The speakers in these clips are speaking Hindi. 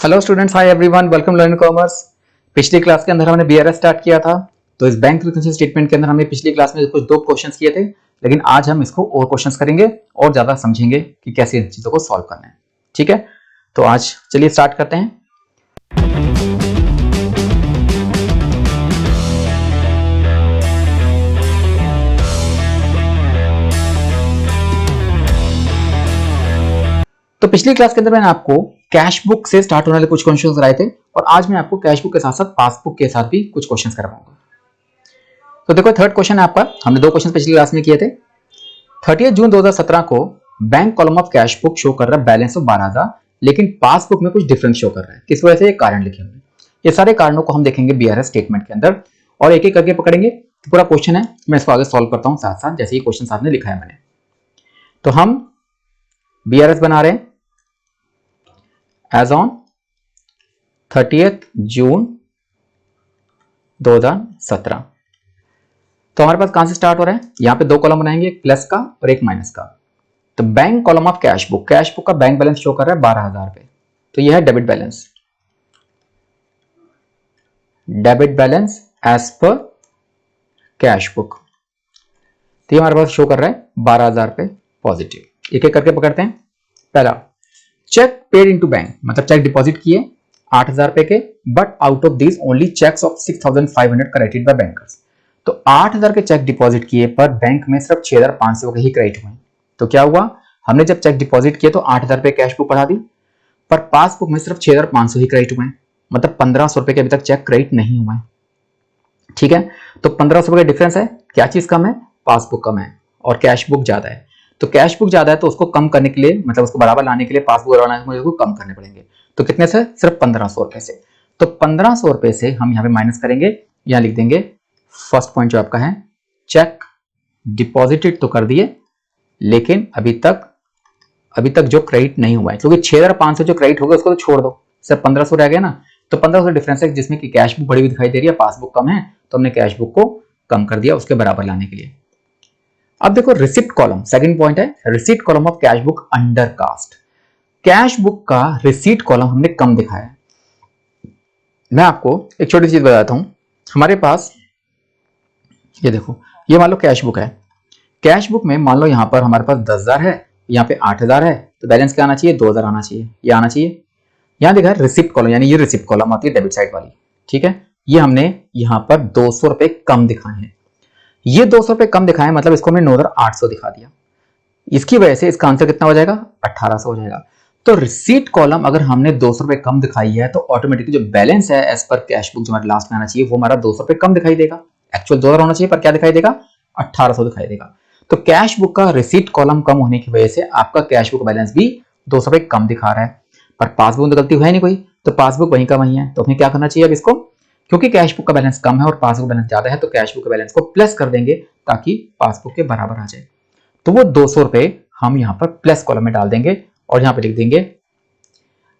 Hello students, hi everyone, welcome learn commerce. पिछली क्लास के अंदर हमने बीआरएस स्टार्ट किया था। तो इस बैंक रिकन्सिलिएशन स्टेटमेंट के अंदर हमने पिछली क्लास में कुछ दो क्वेश्चंस किए थे, लेकिन आज हम इसको और क्वेश्चंस करेंगे और ज्यादा समझेंगे कि कैसे इन चीजों को सॉल्व करना है। ठीक है, तो आज चलिए स्टार्ट करते हैं। तो पिछली क्लास के अंदर मैंने आपको कैश बुक से स्टार्ट होने वाले कुछ क्वेश्चन कराए थे और आज मैं आपको कैश बुक के साथ साथ पासबुक के साथ भी कुछ क्वेश्चन करवाऊंगा। तो देखो, थर्ड क्वेश्चन है आपका। हमने दो क्वेश्चन पिछली क्लास में किए थे। 30 जून 2017 को bank column of cash book show कर रहा है बैलेंस ऑफ 12,000, लेकिन पासबुक में कुछ डिफरेंस शो कर रहा है। किस वजह से? ये कारण लिखे हुए। ये सारे कारणों को हम देखेंगे बीआरएस स्टेटमेंट के अंदर और एक एक करके पकड़ेंगे। तो पूरा क्वेश्चन है, मैं इसको आगे सॉल्व करता हूं साथ साथ, जैसे ये क्वेश्चन साथ में लिखा है मैंने। तो हम बीआरएस बना रहे हैं एज ऑन 30 जून 2017। तो हमारे पास कहां से स्टार्ट हो रहा है? यहां पे दो कॉलम बनाएंगे, एक प्लस का और एक माइनस का। तो bank column of cash book का बैंक बैलेंस शो कर रहा है 12,000 पे। तो यह है debit balance as per cash book. तो ये हमारे पास शो कर रहा है 12,000 पे पॉजिटिव। एक एक करके पकड़ते हैं। पहला, चेक पेड इनटू बैंक, मतलब चेक डिपॉजिट किए 8,000 पे के, but out of this only cheques of 6,500 credited by bankers. तो 8,000 के चेक डिपॉजिट किए पर बैंक में सिर्फ 6,500 के ही क्रेडिट हुए। तो क्या हुआ? हमने जब चेक डिपॉजिट किए तो 8,000 पे कैश बुक बढ़ा दी, पर पासबुक में सिर्फ 6,500 ही क्रेडिट हुए, मतलब 1,500 रुपए के अभी तक चेक क्रेडिट नहीं हुए। ठीक है, तो 1,500 रुपए का डिफरेंस है। क्या चीज कम है? पासबुक कम है और कैश बुक ज्यादा है। तो कैश बुक ज्यादा है तो उसको कम करने के लिए, मतलब उसको बराबर लाने के लिए पासबुक बनाने के लिए उसको कम करने पड़ेंगे। तो कितने से? सिर्फ 1,500 रुपए से। तो 1,500 रुपए से हम यहाँ पे माइनस करेंगे, यहाँ लिख देंगे फर्स्ट पॉइंट जो आपका है, चेक डिपॉजिटेड तो कर दिए, लेकिन अभी तक जो क्रेडिट नहीं हुआ है, क्योंकि 6,500 जो क्रेडिट होगा उसको तो छोड़ दो, सिर्फ 1,500 रह गया ना। तो 1,500 डिफरेंस है, जिसमें कि कैश बुक बड़ी हुई दिखाई दे रही है, पासबुक कम है, तो हमने कैश बुक को कम कर दिया उसके बराबर लाने के लिए। अब देखो रिसिप्ट कॉलम, सेकंड पॉइंट है, receipt column of cash book undercast. Cash book का रिसीट कॉलम हमने कम दिखाया है। मैं आपको एक छोटी चीज बताता हूं। हमारे पास ये देखो, ये मान लो कैश बुक है। कैश बुक में मान लो यहां पर हमारे पास 10,000 है, यहां पे 8,000 है, तो बैलेंस क्या आना चाहिए? 2,000 आना चाहिए, ये आना चाहिए। यहां देखा रिसिप्ट कॉलम, यानी ये रिसिप्ट कॉलम आती है डेबिट साइड वाली। ठीक है, ये हमने यहां पर 200 रुपए कम दिखाए हैं। ये 200 रुपए कम दिखाए, मतलब इसको हमने 9,800 दिखा दिया। इसकी वजह से इसका आंसर कितना हो जाएगा? 1,800 हो जाएगा। तो रिसीट कॉलम अगर हमने 200 रुपए कम दिखाई है तो ऑटोमेटिकली जो बैलेंस है एज पर कैश बुक जो हमारे लास्ट में आना चाहिए वो हमारा 200 रुपए कम दिखाई देगा। एक्चुअल 2,000 होना चाहिए, पर क्या दिखाई देगा? 1,800 दिखाई देगा। तो कैश बुक का रिसीट कॉलम कम होने की वजह से आपका कैश बुक बैलेंस भी 200 रुपए कम दिखा रहा है, पर पासबुक में तो गलती है नहीं कोई, तो पासबुक वहीं का वहीं है। तो हमें क्या करना चाहिए अब इसको? क्योंकि कैश बुक का बैलेंस कम है और पासबुक बैलेंस ज्यादा है, तो कैश बुक के बैलेंस को प्लस कर देंगे ताकि पासबुक के बराबर आ जाए। तो वो 200 रुपए हम यहां पर प्लस कॉलम में डाल देंगे और यहां पे लिख देंगे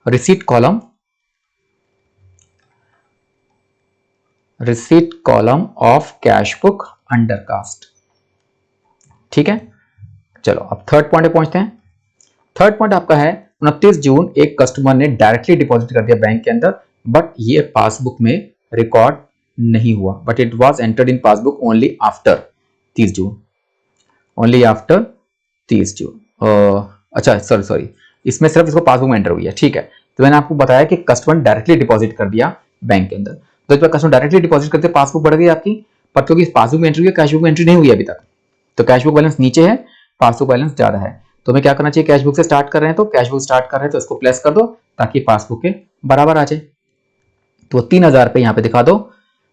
receipt column of cash book undercast. ठीक है, चलो अब थर्ड पॉइंट पे पहुंचते हैं। थर्ड पॉइंट आपका है 29 जून एक कस्टमर ने डायरेक्टली डिपॉजिट कर दिया बैंक के अंदर, बट ये पासबुक में रिकॉर्ड नहीं हुआ, but it was entered in passbook only after 30 June. Only after 30 जून। अच्छा सॉरी, इसमें सिर्फ इसको पासबुक में एंटर हुई है। ठीक है, तो मैंने आपको बताया कि कस्टमर डायरेक्टली डिपॉजिट कर दिया बैंक के अंदर। तो जब कस्टमर डायरेक्टली डिपॉजिट करते पासबुक बढ़ गई आपकी, पर क्योंकि पासबुक में एंट्री हुई है, कैश बुक में एंट्री नहीं हुई अभी तक, तो कैश बुक बैलेंस नीचे है, पासबुक बैलेंस ज्यादा है। तो हमें क्या करना चाहिए? कैश बुक से स्टार्ट कर रहे हैं, तो कैश बुक स्टार्ट कर रहे हैं तो इसको प्लस कर दो ताकि पासबुक के बराबर आ जाए। तो 3,000 पे यहां पे दिखा दो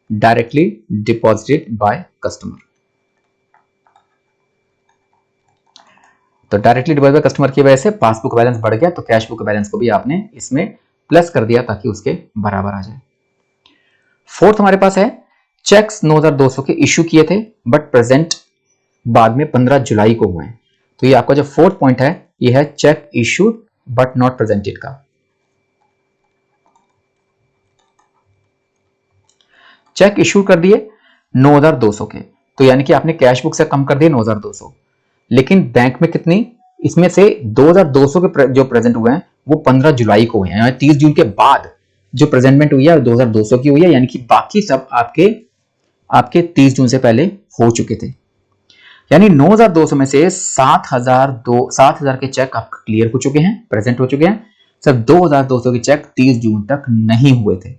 डायरेक्टली डिपॉजिटेड बाय कस्टमर। तो डायरेक्टली डिपॉजिट बाय कस्टमर की वजह से पासबुक बैलेंस बढ़ गया, तो कैश बुक बैलेंस को भी आपने इसमें प्लस कर दिया ताकि उसके बराबर आ जाए। फोर्थ हमारे पास है चेक्स 9,200 के इश्यू किए थे बट प्रेजेंट बाद में 15 जुलाई को हुए हैं। तो ये आपका जो फोर्थ पॉइंट है ये है check issued but not presented का। चेक इश्यू कर दिए 9,200 के, तो यानी कि आपने कैश बुक से कम कर दिए 9,200, लेकिन बैंक में कितनी? इसमें से 2,200 के जो प्रेजेंट हुए हैं वो 15 जुलाई को हुए हैं, यानी 30 जून के बाद जो प्रेजेंटमेंट हुई है 2200 की हुई है, यानी कि बाकी सब आपके 30 जून से पहले हो चुके थे। यानी 9200 में से 7000 के चेक आपके क्लियर हो चुके हैं, प्रेजेंट हो चुके हैं। सिर्फ 2200 के चेक 30 जून तक नहीं हुए थे।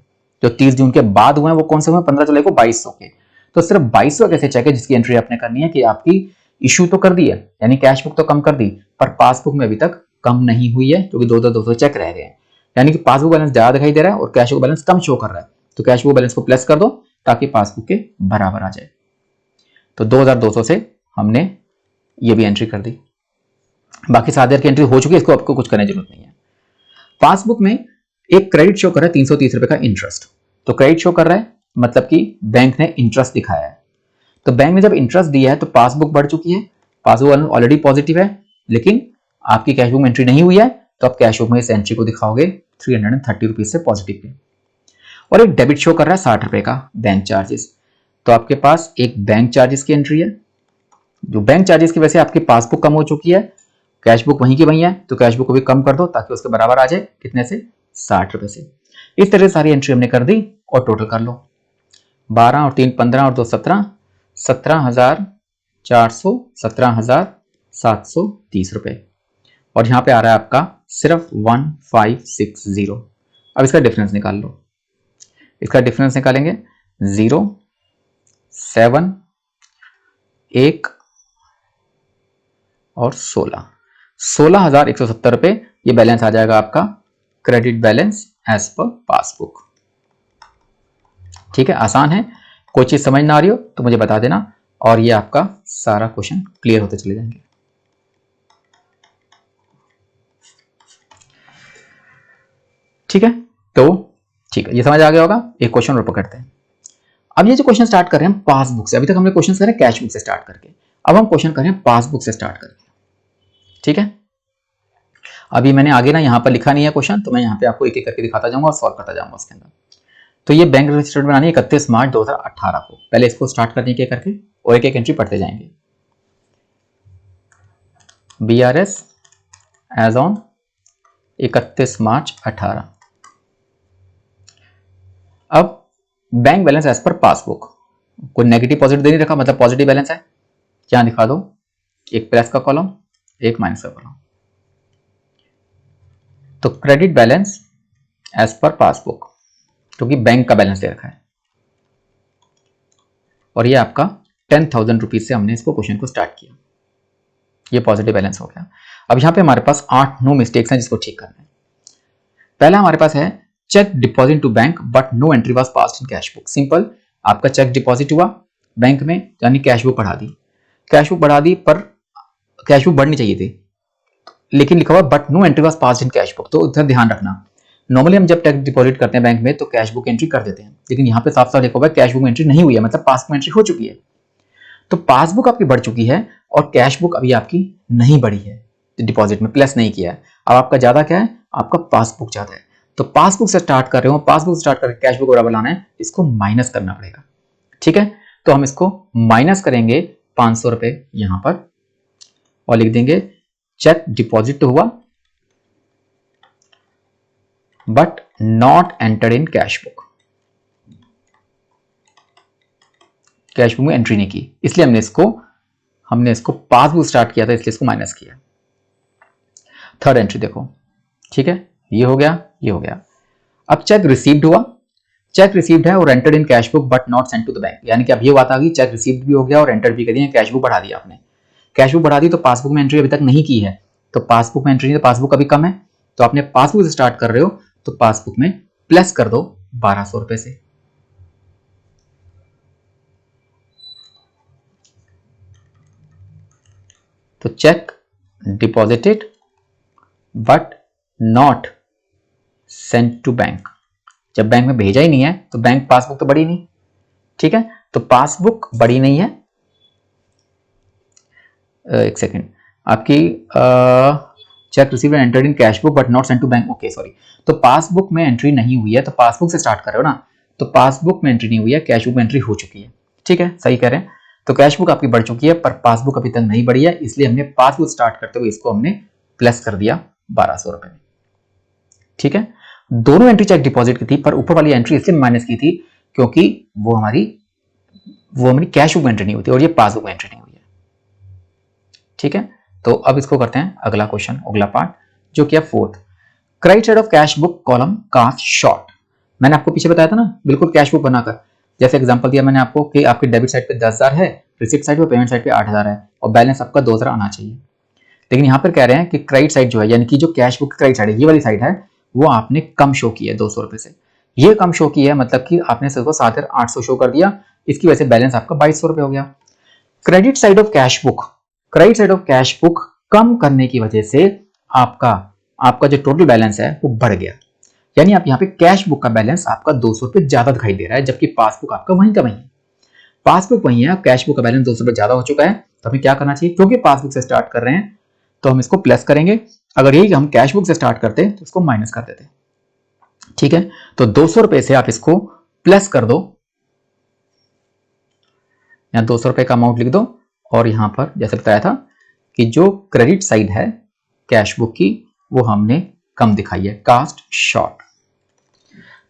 जो 30 जून के बाद हुए हैं वो कौन से हुए? 15 जुलाई को 2200 के। तो सिर्फ 2200 कैसे चेक है जिसकी एंट्री आपने करनी है कि आपकी इशू तो कर दी है, यानी कैश बुक तो कम कर दी, पर पासबुक में अभी तक कम नहीं हुई है, क्योंकि 2200 चेक रह गए हैं। यानी कि पासबुक बैलेंस ज्यादा दिखाई दे रहा है और कैश बुक बैलेंस कम शो कर रहा है, तो कैश बुक बैलेंस को प्लस कर दो ताकि पासबुक के बराबर आ जाए। तो 2200 से हमने ये भी एंट्री कर दी। बाकी 7000 की एंट्री हो चुकी है, इसको आपको कुछ करने की जरूरत नहीं है। पासबुक में एक क्रेडिट शो कर रहा है 330 रुपए का इंटरेस्ट। तो क्रेडिट शो कर रहा है मतलब कि बैंक ने इंटरेस्ट दिखाया है। तो बैंक ने जब इंटरेस्ट दिया है तो पासबुक बढ़ चुकी है, पासबुक ऑलरेडी पॉजिटिव है, लेकिन आपकी कैश बुक में एंट्री नहीं हुई है, तो आप कैश बुक में इस एंट्री को दिखाओगे 330 रुपीज से पॉजिटिव पे। और एक डेबिट शो कर रहा है 60 रुपए का बैंक चार्जेस। तो आपके पास एक बैंक चार्जेस की एंट्री है, जो बैंक चार्जेस की वजह से आपकी पासबुक कम हो चुकी है, कैश बुक वहीं की वहीं है, तो कैश बुक को भी कम कर दो ताकि उसके बराबर आ जाए, कितने से? 60 रुपए से। इस तरह से सारी एंट्री हमने कर दी और टोटल कर लो 12 और 3 15 और 2 17, 17,400, 17,730 रुपए। और यहां पे आ रहा है आपका सिर्फ 1560। अब इसका डिफरेंस निकाल लो। इसका डिफरेंस निकालेंगे 0, 7, 1 और 16,170 रुपए। ये बैलेंस आ जाएगा आपका credit balance as per passbook. ठीक है, आसान है। कोई चीज समझ ना आ रही हो तो मुझे बता देना, और ये आपका सारा क्वेश्चन क्लियर होते चले जाएंगे। ठीक है, तो ठीक है, ये समझ आ गया होगा। एक क्वेश्चन और पकड़ते हैं। अब ये जो क्वेश्चन स्टार्ट कर रहे हैं पासबुक से, अभी तक हमने क्वेश्चन कर रहे हैं कैश बुक से स्टार्ट करके, अब हम क्वेश्चन कर रहे हैं पासबुक से स्टार्ट करके। ठीक है, अभी मैंने आगे ना यहाँ पर लिखा नहीं है क्वेश्चन, तो मैं यहाँ पे आपको एक एक करके दिखाता जाऊंगा और सॉल्व करता जाऊंगा उसके अंदर। तो ये बैंक स्टेटमेंट बनानी है 31 मार्च 2018 को। पहले इसको स्टार्ट करने के करके और एक एक एंट्री पढ़ते जाएंगे। BRS as on 31 March 18। अब bank balance as per passbook, कोई नेगेटिव पॉजिटिव दे नहीं रखा, मतलब पॉजिटिव बैलेंस है। यहां दिखा दो, एक प्लस का कॉलम, एक माइनस का कॉलम। तो credit balance as per passbook, क्योंकि बैंक का बैलेंस दे रखा है, और ये आपका 10,000 रुपीज से हमने इसको क्वेश्चन को स्टार्ट किया। ये पॉजिटिव बैलेंस हो गया। अब यहां पे हमारे पास 8-9 मिस्टेक्स हैं जिसको ठीक करना है। पहला हमारे पास है cheque deposit to bank but no entry was passed in cash book. Simple, आपका चेक डिपॉजिट हुआ बैंक में, यानी कैश बुक बढ़ा दी। कैश बुक बढ़ा दी, पर कैश बुक बढ़नी चाहिए थी, लेकिन लिखा हुआ but no entry was passed in cash book. तो इधर ध्यान रखना, नॉर्मली हम जब चेक डिपॉजिट करते हैं बैंक में तो कैश बुक एंट्री कर देते हैं, लेकिन यहाँ पे साफ साफ लिखा हुआ है कैश बुक में एंट्री नहीं हुई है, मतलब पासबुक में एंट्री हो चुकी है। तो पासबुक आपकी बढ़ चुकी है और कैश बुक अभी आपकी नहीं बढ़ी है, डिपॉजिट में प्लस नहीं किया है। अब आपका ज्यादा क्या है? आपका पासबुक ज्यादा है। तो पासबुक से स्टार्ट कर रहे हो, पासबुक स्टार्ट करके कैश बुक बराबर लाना है, इसको माइनस करना पड़ेगा। ठीक है, तो हम इसको माइनस करेंगे 500 रुपए यहां पर और लिख देंगे चेक डिपॉजिट तो हुआ but not entered in cash book. Cash book में एंट्री नहीं की, इसलिए हमने इसको पासबुक स्टार्ट किया था, इसलिए इसको माइनस किया। थर्ड एंट्री देखो, ठीक है, ये हो गया, ये हो गया। अब चेक रिसीव्ड हुआ, चेक रिसीव्ड है और entered in cash book but not sent to the bank, यानी कि अब ये बात आ गई चेक रिसीव्ड भी हो गया और एंटर भी कर दिया, कैश बुक बढ़ा दिया आपने। कैश बुक बढ़ा दी तो पासबुक में एंट्री अभी तक नहीं की है, तो पासबुक में एंट्री नहीं, तो पासबुक अभी कम है, तो आपने पासबुक से स्टार्ट कर रहे हो तो पासबुक में प्लस कर दो 1200 रुपए से। तो cheque deposited but not sent to bank, जब बैंक में भेजा ही नहीं है तो बैंक पासबुक तो बढ़ी नहीं। ठीक है, तो पासबुक बढ़ी नहीं है। एक सेकेंड, आपकी cheque received and entered in cash book but not sent to bank, okay sorry. तो पासबुक में एंट्री नहीं हुई है, तो पासबुक से स्टार्ट कर रहे हो ना, तो पासबुक में एंट्री नहीं हुई है, कैश बुक में एंट्री हो चुकी है। ठीक है, सही कह रहे हैं। तो कैश बुक आपकी बढ़ चुकी है पर पासबुक अभी तक नहीं बढ़ी है, इसलिए हमने पासबुक स्टार्ट करते हुए इसको हमने प्लस कर दिया 1200 रुपए में। ठीक है, दोनों एंट्री चेक डिपॉजिट की थी, पर ऊपर वाली एंट्री इसलिए माइनस की थी क्योंकि वो हमारी कैश बुक एंट्री नहीं होती और ये पासबुक एंट्री नहीं हुई है। ठीक है, तो अब इसको करते हैं अगला क्वेश्चन, अगला पार्ट जो कि है fourth, credit side of cash book column cast short. मैंने आपको पीछे बताया था ना, बिल्कुल कैश बुक बनाकर, जैसे एग्जांपल दिया मैंने आपको कि आपके डेबिट साइड पे 10,000 है, रिसिप्ट साइड पे, पेमेंट साइड पे 8,000 है और बैलेंस आपका 2,000 आना चाहिए। लेकिन यहाँ पर कह रहे हैं कि क्रेडिट साइड जो है, यानी कि जो कैश बुक क्रेडिट साइड है, ये वाली साइड है, वो आपने कम शो की है 200 रुपए से। ये कम शो की है मतलब कि आपने सिर्फ 7,800 शो कर दिया, इसकी वजह से बैलेंस आपका 2,200 रुपए हो गया। Credit side of cash book, credit side of cash book कम करने की वजह से आपका जो टोटल बैलेंस है वो बढ़ गया, यानी आप यहाँ पे कैश बुक का बैलेंस आपका 200 रुपए ज्यादा दिखाई दे रहा है, जबकि पासबुक आपका वहीं का वहीं है। पासबुक वहीं है, कैश बुक का बैलेंस 200 रुपए ज्यादा हो चुका है, तो हमें क्या करना चाहिए, क्योंकि पासबुक से स्टार्ट कर रहे हैं तो हम इसको प्लस करेंगे, अगर यही हम कैश बुक से स्टार्ट करते तो इसको माइनस कर देते। ठीक है, तो 200 रुपए से आप इसको प्लस कर दो, यहां 200 रुपए का अमाउंट लिख दो, और यहां पर जैसे बताया था कि जो क्रेडिट साइड है कैश बुक की वो हमने कम दिखाई है, कास्ट शॉर्ट।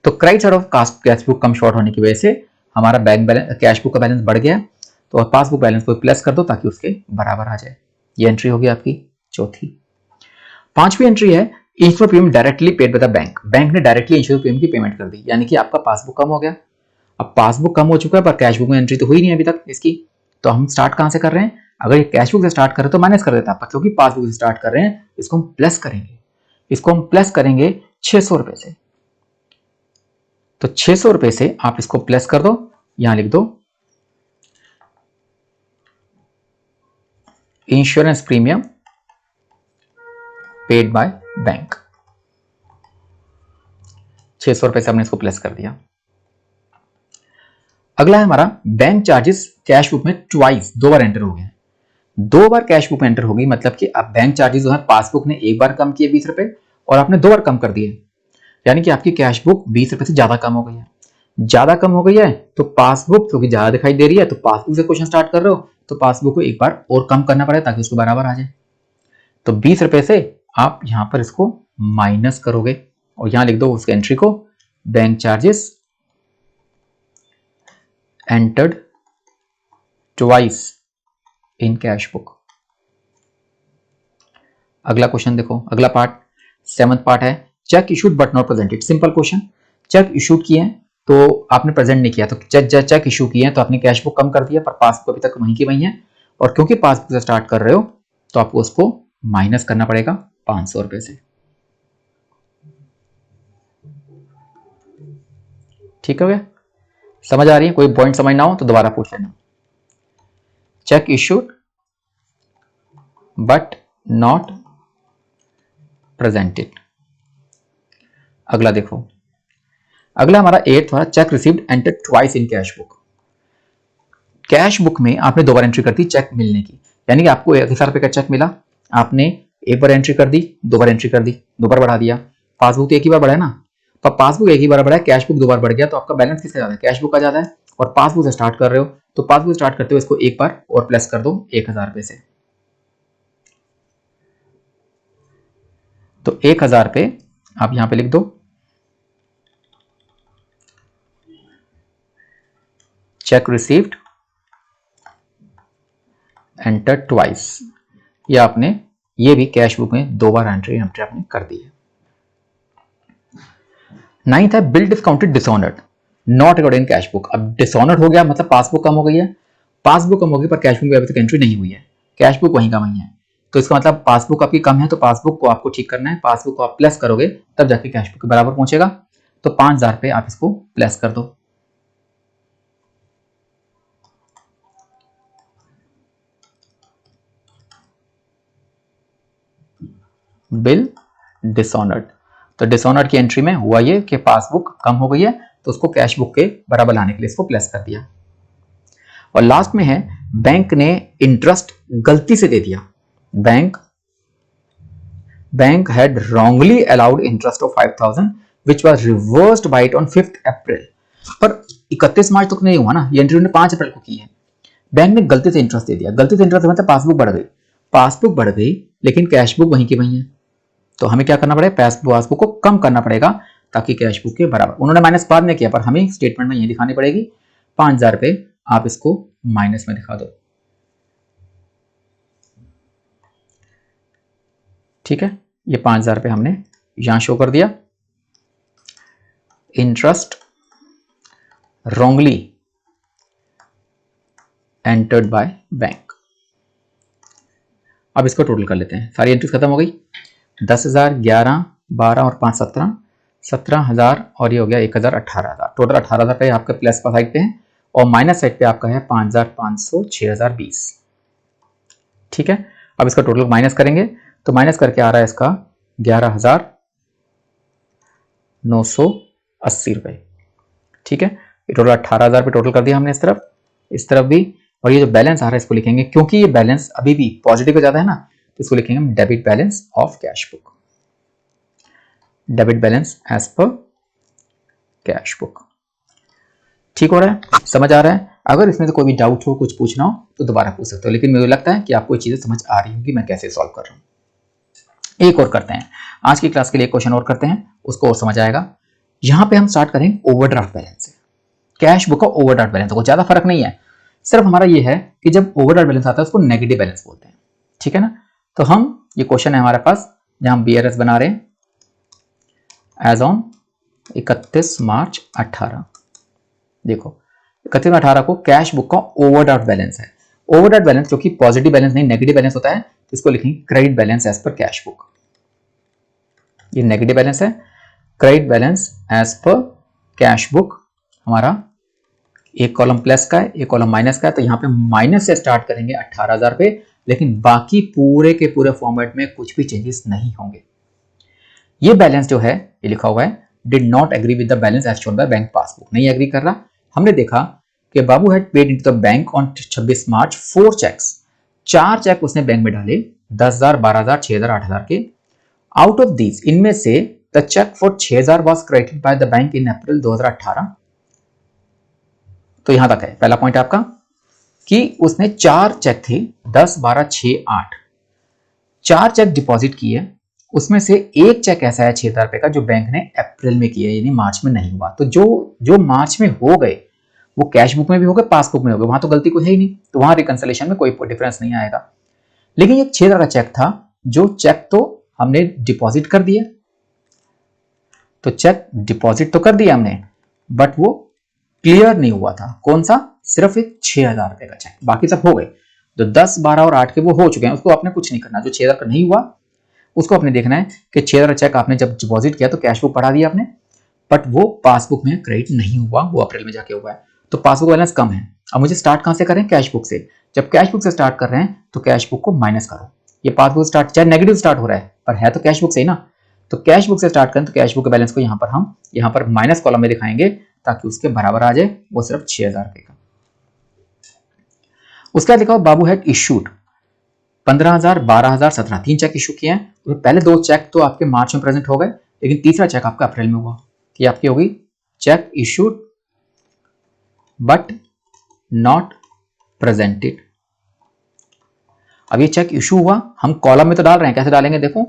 तो credit side of cast cash book कम शॉर्ट होने की वजह से हमारा बैंक बैलेंस, कैश बुक का बैलेंस बढ़ गया, तो पासबुक बैलेंस को प्लस कर दो ताकि उसके बराबर आ जाए। ये एंट्री होगी आपकी चौथी। पांचवी एंट्री है, insurance premium directly paid by the bank. Bank ने डायरेक्टली इंश्योरेंस प्रीमियम की पेमेंट कर दी, यानी कि आपका पासबुक कम हो गया। अब पासबुक कम हो चुका है पर कैश बुक में एंट्री तो हुई नहीं अभी तक इसकी, तो हम स्टार्ट कहां से कर रहे हैं, अगर ये कैश बुक से स्टार्ट करें तो माइनस कर देता आपका, क्योंकि पासबुक से स्टार्ट कर रहे हैं, इसको हम प्लस करेंगे, इसको हम प्लस करेंगे 600 रुपए से। तो 600 रुपए से आप इसको प्लस कर दो, यहां लिख दो insurance premium paid by bank. 600 रुपए से हमने इसको प्लस कर दिया। अगला है हमारा बैंक चार्जेस कैश बुक में ट्वाइस, 2 बार एंटर हो गए, 2 बार कैश बुक में एंटर होगी, मतलब कि आप बैंक चार्जेस जो है पासबुक ने एक बार कम किए 20 रुपए और आपने 2 बार कम कर दिए, यानी कि आपकी कैश बुक 20 रुपए से ज्यादा कम हो गई है। ज्यादा कम हो गई है तो पासबुक क्योंकि ज्यादा दिखाई दे रही है, तो पासबुक से क्वेश्चन स्टार्ट कर रहे हो तो पासबुक को एक बार और कम करना पड़ेगा ताकि उसको बराबर आ जाए। तो 20 रुपए से आप यहां पर इसको माइनस करोगे और यहां लिख दो उसके एंट्री को, bank charges entered twice in cash book. अगला क्वेश्चन देखो, अगला पार्ट 7th पार्ट है, check issued but not presented. Simple question, check issued किए हैं तो आपने प्रेजेंट नहीं किया, तो चेक इशू किए हैं तो आपने कैश बुक कम कर दिया, पर पासबुक अभी तक वहीं की वहीं है, और क्योंकि पासबुक से स्टार्ट कर रहे हो तो आपको उसको माइनस करना पड़ेगा 500 रुपए से। ठीक है, समझ आ रही है, कोई पॉइंट समझ ना हो तो दोबारा पूछ लेना। Check issued but not presented. अगला देखो, अगला हमारा 8th वाला, check received entered twice in cash book. Cash book में आपने 2 बार एंट्री कर दी चेक मिलने की, यानी कि आपको 1,000 रुपए का चेक मिला, आपने एक बार एंट्री कर दी, 2 बार एंट्री कर दी, 2 बार बढ़ा दिया। पासबुक तो एक ही बार बढ़ा है ना, पर पासबुक एक ही बार बढ़ा है, कैश बुक 2 बार बढ़ गया, तो आपका बैलेंस किसका ज्यादा है, कैश बुक का ज्यादा है, और पासबुक से स्टार्ट कर रहे हो तो पासबुक स्टार्ट करते हो इसको एक बार और प्लस कर दो 1,000 रुपए से। तो 1,000 रुपए आप यहां पे लिख दो, चेक रिसीव्ड एंटर ट्वाइस, ये आपने, ये भी कैश बुक में 2 बार एंट्री आपने कर दी है। 9th है, bill discounted dishonoured not recorded in cash book. अब डिसऑनर्ड हो गया मतलब पासबुक कम हो गई है, पासबुक कम हो गई पर कैश बुक में अभी तक एंट्री नहीं हुई है, कैश बुक वहीं का वहीं है, तो इसका मतलब पासबुक आपकी कम है, तो पासबुक को आपको ठीक करना है, पासबुक को आप प्लस करोगे तब जाके कैश बुक के बराबर पहुंचेगा। तो 5,000 पे आप इसको प्लस कर दो, बिल डिसऑनर्ड। तो डिसऑनर्ड की एंट्री में हुआ ये कि पासबुक कम हो गई है, तो उसको कैश बुक के बराबर लाने के लिए इसको प्लस कर दिया। और लास्ट में है, बैंक ने इंटरेस्ट गलती से दे दिया, bank had wrongly allowed interest of 5,000 which was reversed by it on 5th April। पर 31 मार्च तक नहीं हुआ ना, ये एंट्री उन्होंने 5 अप्रैल को की है। बैंक ने गलती से इंटरेस्ट दे दिया, गलती से इंटरेस्ट मतलब पासबुक बढ़ गई, पासबुक बढ़ गई लेकिन कैश बुक वहीं की वहीं है, तो हमें क्या करना पड़ेगा, पासबुक को कम करना पड़ेगा ताकि कैश बुक के बराबर। उन्होंने माइनस बाद में किया, पर हमें स्टेटमेंट में ये दिखानी पड़ेगी 5000 रुपये, आप इसको माइनस में दिखा दो। ठीक है, ये 5000 रुपये हमने यहां शो कर दिया। Interest wrongly entered by bank. अब इसको टोटल कर लेते हैं, सारी एंट्रीज खत्म हो गई। 10,000, 11, 12 और 5 17, 17,000 और ये हो गया 1,000, 18,000। टोटल 18,000 रुपये आपके प्लस का साइड पे है और माइनस साइड पे आपका है 5,500, 6,020। ठीक है, अब इसका टोटल माइनस करेंगे तो माइनस करके आ रहा है इसका 11,980 रुपये। ठीक है, ये टोटल 18,000 रुपये टोटल कर दिया हमने इस तरफ भी। और ये जो बैलेंस आ रहा है इसको लिखेंगे, क्योंकि ये बैलेंस अभी भी पॉजिटिव पे ज्यादा है ना, तो इसको लिखेंगे हम debit balance of cash book. Debit balance as per cash book. ठीक हो रहा है, समझ आ रहा है? अगर इसमें से कोई भी डाउट हो, कुछ पूछना हो तो दोबारा पूछ सकते हो, लेकिन मुझे लगता है कि आपको ये चीजें समझ आ रही होंगी मैं कैसे सॉल्व कर रहा हूं। एक और करते हैं, आज की क्लास के लिए क्वेश्चन और करते हैं, उसको और समझ आएगा। यहां पे हम स्टार्ट करेंगे ओवरड्राफ्ट बैलेंस से। कैश बुक का ओवरड्राफ्ट बैलेंस को ज्यादा फर्क नहीं है, सिर्फ हमारा ये है कि जब ओवरड्राफ्ट बैलेंस आता है उसको नेगेटिव बैलेंस बोलते हैं। ठीक है ना, तो हम ये क्वेश्चन है हमारे पास जहां हम BRS बना रहे हैं एज ऑन 31 मार्च 18। देखो 31 मार्च 18 को कैश बुक का ओवरड्राफ्ट बैलेंस है। ओवरड्राफ्ट बैलेंस जो कि पॉजिटिव बैलेंस नहीं नेगेटिव बैलेंस होता है, तो इसको लिखेंगे credit balance as per cash book. ये नेगेटिव बैलेंस है, credit balance as per cash book हमारा एक कॉलम प्लस का है, एक कॉलम माइनस का है, तो यहाँ पे माइनस से स्टार्ट करेंगे 18,000 रुपये, लेकिन बाकी पूरे के पूरे फॉर्मेट में कुछ भी चेंजेस नहीं होंगे। ये बैलेंस जो है ये लिखा हुआ है did not agree with the balance as shown by bank passbook, नहीं एग्री कर रहा। हमने देखा कि Babu had paid into the bank on 26 March 4 cheques, 4 cheque उसने बैंक में डाले 10,000, 12,000, 6,000, 8,000 के। आउट ऑफ दीज, इनमें से the cheque for 6,000 was credited by the bank in April 2018। तो यहां तक है पहला पॉइंट आपका कि उसने 4 चेक थे 10, 12, 6, 8, 4 चेक डिपॉजिट किए, उसमें से एक चेक ऐसा है 6,000 रुपए का जो बैंक ने अप्रैल में किया, यानी मार्च में नहीं हुआ। तो जो मार्च में हो गए वो कैश बुक में भी हो गए, पासबुक में हो गए, वहां तो गलती कोई है ही नहीं, तो वहां रिकंसिलिएशन में कोई डिफरेंस नहीं आएगा। लेकिन ये 6,000 का चेक था, जो चेक तो हमने डिपॉजिट कर दिया, तो चेक डिपॉजिट तो कर दिया हमने, बट वो क्लियर नहीं हुआ था। कौन सा? सिर्फ एक 6,000 रुपए का चेक, बाकी सब हो गए। जो 10, 12 और 8 के वो हो चुके हैं, उसको आपने कुछ नहीं करना। जो 6,000 का नहीं हुआ उसको आपने देखना है कि 6,000 का चेक आपने जब डिपॉजिट किया तो कैश बुक पढ़ा दिया आपने, बट वो पासबुक में क्रेडिट नहीं हुआ, वो अप्रैल में जाके हुआ है, तो पासबुक बैलेंस कम है। अब मुझे स्टार्ट कहां से करें? कैश बुक से। जब कैश बुक से स्टार्ट कर रहे हैं तो कैश बुक को माइनस करो। ये पासबुक स्टार्ट चाहे नेगेटिव स्टार्ट हो रहा है पर है तो कैश बुक से ही ना, तो कैश बुक से स्टार्ट करें तो कैश बुक के बैलेंस को यहाँ पर माइनस कॉलम में दिखाएंगे ताकि उसके बराबर आ जाए, वो सिर्फ 6,000 रुपए का। उसके बाद लिखा हो बाबू हैड इशूड 15,000, 12,000, 17, 3 चेक इशू किए हैं। तो पहले 2 चेक तो आपके मार्च में प्रेजेंट हो गए, लेकिन तीसरा चेक आपका अप्रैल में हुआ। ये आपकी होगी check issued but not presented. अब ये चेक इशू हुआ, हम कॉलम में तो डाल रहे हैं, कैसे डालेंगे देखो,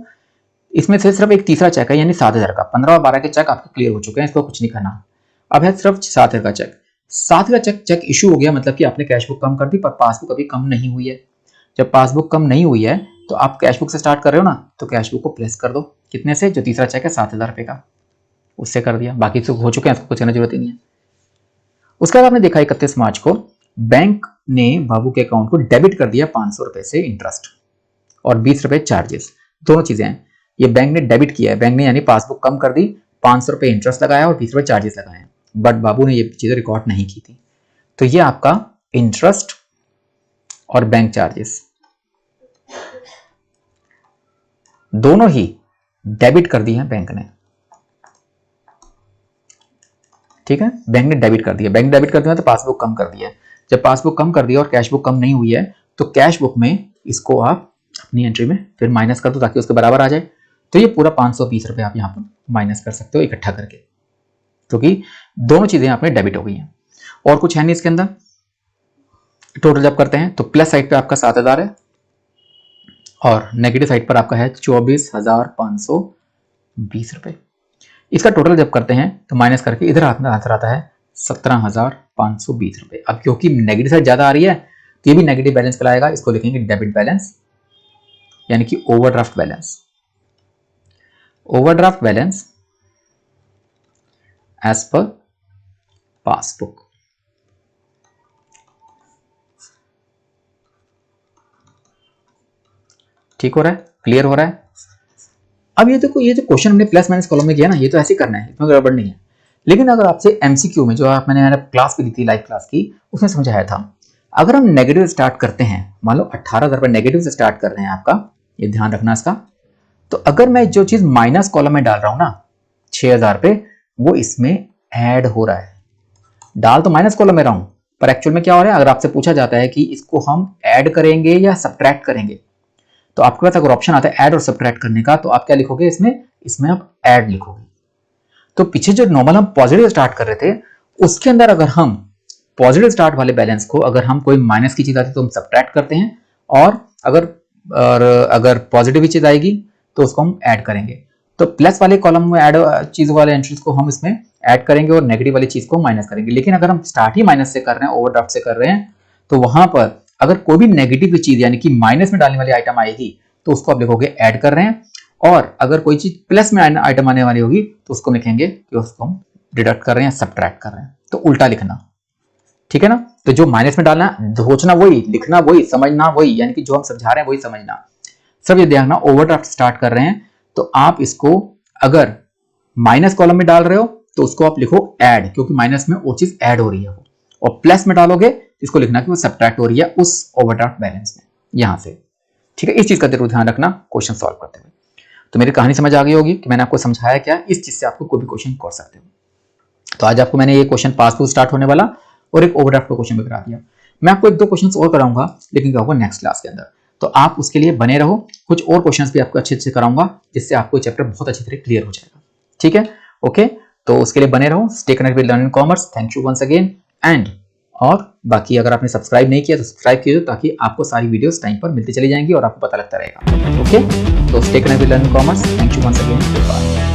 इसमें से सिर्फ एक तीसरा चेक है यानी 7,000 का। 15 और 12 के चेक आपके क्लियर हो चुके हैं, इसको कुछ नहीं करना। अब है सिर्फ 7,000 का चेक। 7,000 का चेक इशू हो गया, मतलब कि आपने कैश बुक कम कर दी पर पासबुक अभी कम नहीं हुई है। जब पासबुक कम नहीं हुई है तो आप कैश बुक से स्टार्ट कर रहे हो ना, तो कैश बुक को प्लेस कर दो। कितने से? जो तीसरा चेक है 7,000 रुपए का, उससे कर दिया, बाकी तो हो चुके हैं, इसको कुछ करने की जरूरत ही नहीं है। उसके बाद आपने देखा 31 मार्च को बैंक ने बाबू के अकाउंट को डेबिट कर दिया 500 रुपए से इंटरेस्ट और 20 रुपए चार्जेस, दोनों चीजें हैं। ये बैंक ने डेबिट किया है, बैंक ने यानी पासबुक कम कर दी, 500 रुपए इंटरेस्ट लगाया और 20 रुपए चार्जेस लगाए, बट बाबू ने ये चीजें रिकॉर्ड नहीं की थी। तो ये आपका इंटरेस्ट और बैंक चार्जेस दोनों ही डेबिट कर दिए हैं बैंक ने। ठीक है, बैंक ने डेबिट कर दिया, बैंक डेबिट कर दिया तो पासबुक कम कर दिया। जब पासबुक कम कर दिया और कैश बुक कम नहीं हुई है तो कैश बुक में इसको आप अपनी एंट्री में फिर माइनस कर दो ताकि उसके बराबर आ जाए। तो ये पूरा 520 रुपए आप यहाँ पर माइनस कर सकते हो इकट्ठा करके, क्योंकि दोनों चीजें यहाँ पे डेबिट हो गई हैं और कुछ है नहीं इसके अंदर। टोटल जब करते हैं तो प्लस साइड पे आपका 7,000 है और नेगेटिव साइड पर आपका है 24,520 रुपये। इसका टोटल जब करते हैं तो माइनस करके इधर आंसर आता है 17,520 रुपये। अब क्योंकि नेगेटिव साइड ज़्यादा आ रही है तो ये भी नेगेटिव बैलेंस कहलाएगा, इसको लिखेंगे डेबिट बैलेंस यानी कि overdraft balance. Overdraft balance as per passbook. ठीक हो रहा है, क्लियर हो रहा है। अब ये देखो, ये जो क्वेश्चन हमने प्लस माइनस कॉलम में किया ना, ये तो ऐसे ही करना है, इसमें गड़बड़ नहीं है। लेकिन अगर आपसे एमसीक्यू में जो मैंने क्लास भी दी थी, लाइव क्लास की, उसमें समझाया था अगर हम नेगेटिव स्टार्ट करते हैं, मान लो 18,000 रुपये नेगेटिव से स्टार्ट कर रहे हैं आपका, ये ध्यान रखना इसका। तो अगर मैं जो चीज माइनस कॉलम में डाल रहा हूं ना 6,000 रुपये, वो इसमें ऐड हो रहा है। डाल तो माइनस कॉलम में रहा हूं, पर एक्चुअल में क्या हो रहा है, अगर आपसे पूछा जाता है कि इसको हम ऐड करेंगे या सब्ट्रैक्ट करेंगे, तो आपके पास अगर ऑप्शन आता है ऐड और सब्ट्रैक्ट करने का, तो आप क्या लिखोगे इसमें आप ऐड लिखोगे। तो पीछे जो नॉर्मल हम पॉजिटिव स्टार्ट कर रहे थे, उसके अंदर अगर हम पॉजिटिव स्टार्ट वाले बैलेंस को, अगर हम कोई माइनस की चीज आती है तो हम सब्ट्रैक्ट करते हैं, और अगर पॉजिटिव की चीज आएगी तो उसको हम ऐड करेंगे। तो प्लस वाले कॉलम में ऐड चीज वाले एंट्रीज को हम इसमें ऐड करेंगे और नेगेटिव वाली चीज को माइनस करेंगे। लेकिन अगर हम स्टार्ट ही माइनस से कर रहे हैं, ओवरड्राफ्ट से कर रहे हैं, तो वहां पर अगर कोई भी नेगेटिव चीज यानी कि माइनस में डालने वाली आइटम आएगी तो उसको आप लिखोगे ऐड कर रहे हैं, और अगर कोई चीज प्लस में आइटम आने वाली होगी तो उसको लिखेंगे कि उसको हम डिडक्ट कर रहे हैं, सब्ट्रैक्ट कर रहे हैं। तो उल्टा लिखना, ठीक है ना। तो जो माइनस में डालना, सोचना वही, लिखना वही, समझना वही, यानी कि जो हम समझा रहे हैं वही समझना। सब ये ध्यान, ओवरड्राफ्ट स्टार्ट कर रहे हैं तो आप इसको अगर माइनस कॉलम में डाल रहे हो तो उसको आप लिखो ऐड, क्योंकि माइनस में वो चीज ऐड हो रही है, और प्लस में डालोगे इसको लिखना कि वो सब्ट्रैक्ट हो रही है उस ओवरड्राफ्ट बैलेंस में, यहां से। ठीक है, इस चीज का जरूर ध्यान रखना क्वेश्चन सॉल्व करते हुए। तो मेरी कहानी समझ आ गई होगी कि मैंने आपको समझाया क्या, इस चीज से आपको कोई भी क्वेश्चन कर सकते हो। तो आज आपको मैंने ये क्वेश्चन पासबुक स्टार्ट होने वाला और एक ओवरड्राफ्ट का क्वेश्चन भी करा दिया। मैं आपको एक दो क्वेश्चन और कराऊंगा, लेकिन क्या होगा नेक्स्ट क्लास के अंदर, तो आप उसके लिए बने रहो। कुछ और क्वेश्चंस भी आपको अच्छे से कराऊंगा, जिससे आपको चैप्टर बहुत अच्छी तरह क्लियर हो जाएगा। ठीक है, ओके, तो उसके लिए बने रहो। Stay connected with learning commerce. Thank you once again. And और बाकी अगर आपने सब्सक्राइब नहीं किया तो सब्सक्राइब कीजिए, ताकि आपको सारी वीडियोस टाइम पर मिलती चली जाएंगी और आपको पता लगता रहेगा। ओके, तो stay connected with learning commerce. Thank you once again. Bye.